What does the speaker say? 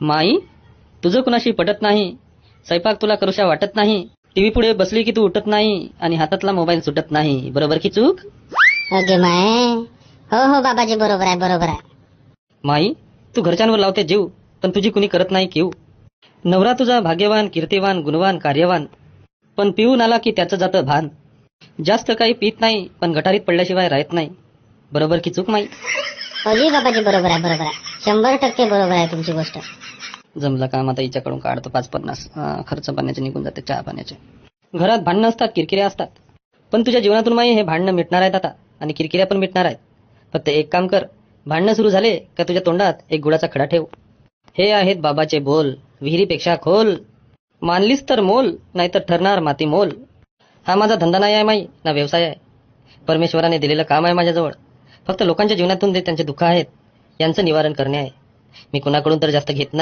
माई, तुझं कुणाशी पटत नाही, स्वयंपाक तुला करूशा वाटत नाही, टीव्ही पुढे बसली की तू उठत नाही आणि हातातला मोबाईल सुटत नाही. बरोबर की चूक? अगे माय, हो हो बाबाजी, बरोबर आहे बरोबर आहे. माई, तू घरच्यांवर लावते जीव, पण तुझी कुणी करत नाही कीव. नवरा तुझा भाग्यवान, कीर्तिवान, गुणवान, कार्यवान, पण पिऊन आला की त्याचं जातं भान. जास्त काही पित नाही, पण गटारीत पडल्याशिवाय राहत नाही. बरोबर की चूक माई? अजी बाबाजी, बरोबर आहे बरोबर आहे, 100% बरोबर आहे तुमची गोष्ट. जमलं काम आता हिच्याकडून काढतो 5-50. खर्च पाण्याचे निघून जाते, चहा पाण्याचे. घरात भांडणं असतात, किरकिऱ्या असतात, पण तुझ्या जीवनातून माई हे भांडणं मिटणार आहेत आता, आणि किरकिऱ्या पण मिटणार आहेत. फक्त एक काम कर, भांडणं सुरू झाले का तुझ्या तोंडात एक गुळाचा खडा ठेव. हे आहेत बाबाचे बोल, विहिरीपेक्षा खोल, मानलीस तर मोल, नाहीतर ठरणार माती मोल. हा माझा धंदा नाही आहे माई, ना व्यवसाय आहे. परमेश्वराने दिलेलं काम आहे माझ्याजवळ. फक्त लोकांच्या जीवनातून जे त्यांचे दुःख आहेत यांचं निवारण करणे आहे. मी कुणाकडून तर जास्त घेत नाही.